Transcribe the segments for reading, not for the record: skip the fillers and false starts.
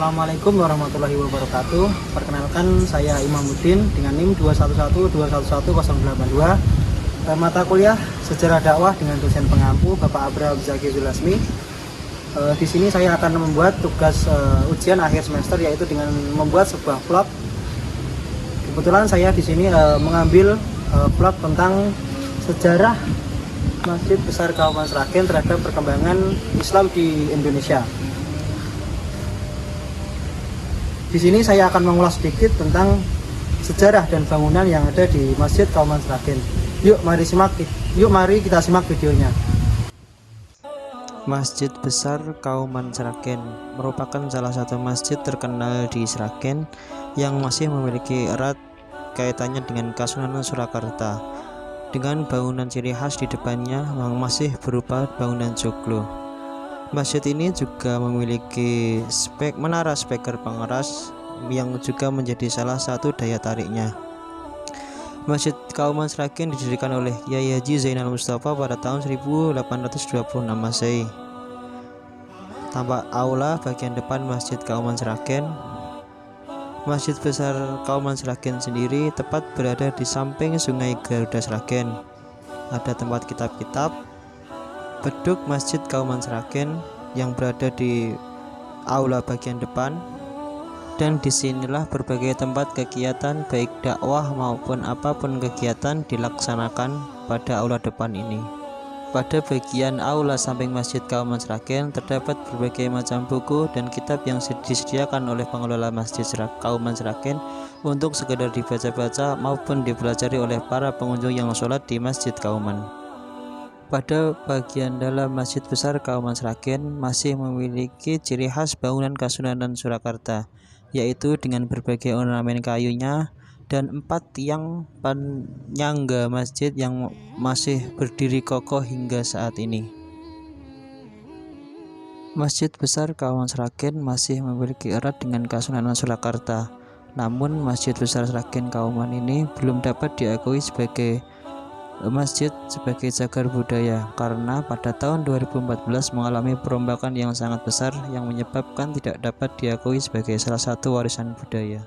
Assalamualaikum warahmatullahi wabarakatuh. Perkenalkan, saya Imamuddin dengan NIM 211211082. Mata kuliah Sejarah Dakwah dengan dosen pengampu Bapak Abraham Zaki Zulasmi. Di sini saya akan membuat tugas ujian akhir semester, yaitu dengan membuat sebuah vlog. Kebetulan saya di sini mengambil vlog tentang sejarah Masjid Besar Kauman Sragen terhadap perkembangan Islam di Indonesia. Di sini saya akan mengulas sedikit tentang sejarah dan bangunan yang ada di Masjid Kauman Sragen. Yuk mari kita simak videonya. Masjid Besar Kauman Sragen merupakan salah satu masjid terkenal di Sragen yang masih memiliki erat kaitannya dengan Kasunanan Surakarta, dengan bangunan ciri khas di depannya yang masih berupa bangunan joglo. Masjid ini juga memiliki menara speaker pengeras yang juga menjadi salah satu daya tariknya. Masjid Kauman Sragen didirikan oleh Kyai Haji Zainal Mustafa pada tahun 1826 Masehi. Tampak aula bagian depan Masjid Kauman Sragen. Masjid Besar Kauman Sragen sendiri tepat berada di samping Sungai Garuda Sragen. Ada tempat kitab-kitab, beduk Masjid Kauman Sragen yang berada di aula bagian depan, dan disinilah berbagai tempat kegiatan baik dakwah maupun apapun kegiatan dilaksanakan pada aula depan ini. Pada bagian aula samping Masjid Kauman Sragen terdapat berbagai macam buku dan kitab yang disediakan oleh pengelola Masjid Kauman Sragen untuk sekedar dibaca-baca maupun dipelajari oleh para pengunjung yang sholat di Masjid Kauman. Pada bagian dalam Masjid Besar Kauman Sragen masih memiliki ciri khas bangunan Kasunanan Surakarta, yaitu dengan berbagai ornamen kayunya dan 4 tiang penyangga masjid yang masih berdiri kokoh hingga saat ini. Masjid Besar Kauman Sragen masih memiliki erat dengan Kasunanan Surakarta, namun Masjid Besar Sragen Kauman ini belum dapat diakui sebagai masjid sebagai cagar budaya karena pada tahun 2014 mengalami perombakan yang sangat besar yang menyebabkan tidak dapat diakui sebagai salah satu warisan budaya.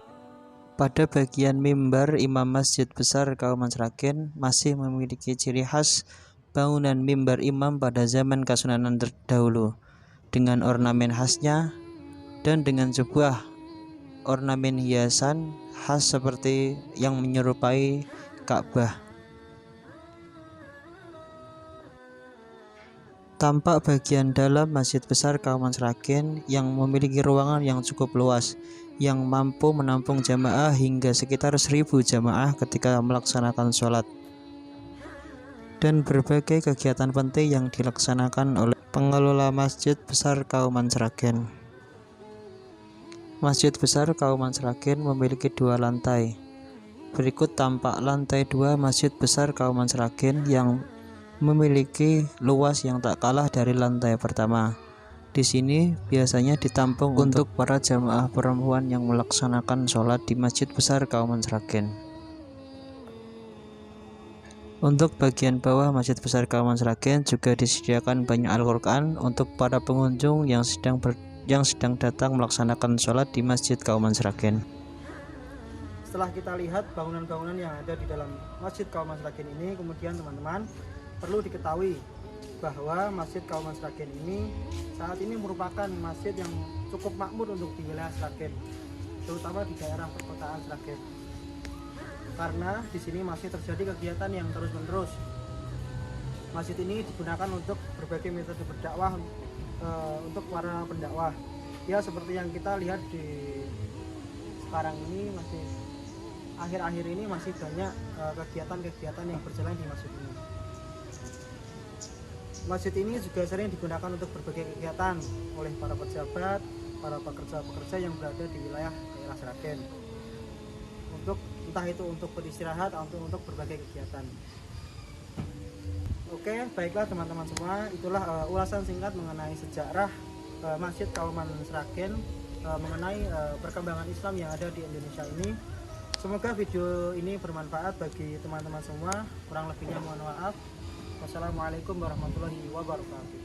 Pada bagian mimbar Imam Masjid Besar Kauman Sragen masih memiliki ciri khas bangunan mimbar imam pada zaman Kasunanan terdahulu dengan ornamen khasnya dan dengan sebuah ornamen hiasan khas seperti yang menyerupai Ka'bah. Tampak bagian dalam Masjid Besar Kauman Sragen yang memiliki ruangan yang cukup luas yang mampu menampung jamaah hingga sekitar 1000 jamaah ketika melaksanakan sholat, dan berbagai kegiatan penting yang dilaksanakan oleh pengelola Masjid Besar Kauman Sragen. Masjid Besar Kauman Sragen memiliki 2 lantai. Berikut tampak lantai 2 Masjid Besar Kauman Sragen yang memiliki luas yang tak kalah dari lantai pertama. Di sini biasanya ditampung untuk para jamaah perempuan yang melaksanakan sholat di Masjid Besar Kauman Sragen. Untuk bagian bawah Masjid Besar Kauman Sragen juga disediakan banyak Al-Quran untuk para pengunjung yang sedang datang melaksanakan sholat di Masjid Kauman Sragen. Setelah kita lihat bangunan-bangunan yang ada di dalam Masjid Kauman Sragen ini, kemudian teman-teman perlu diketahui bahwa Masjid Kauman Sragen ini saat ini merupakan masjid yang cukup makmur untuk di wilayah Sragen, terutama di daerah perkotaan Sragen, karena di sini masih terjadi kegiatan yang terus-menerus. Masjid ini digunakan untuk berbagai metode berdakwah untuk para pendakwah. Ya, seperti yang kita lihat di sekarang ini, masih akhir-akhir ini masih banyak kegiatan-kegiatan yang berjalan di masjid ini. Masjid ini juga sering digunakan untuk berbagai kegiatan oleh para pejabat, para pekerja-pekerja yang berada di wilayah daerah Sragen, entah itu untuk beristirahat atau untuk berbagai kegiatan. Oke, baiklah teman-teman semua, itulah ulasan singkat mengenai sejarah Masjid Kauman Sragen, mengenai perkembangan Islam yang ada di Indonesia ini. Semoga video ini bermanfaat bagi teman-teman semua. Kurang lebihnya mohon maaf. Wassalamualaikum warahmatullahi wabarakatuh.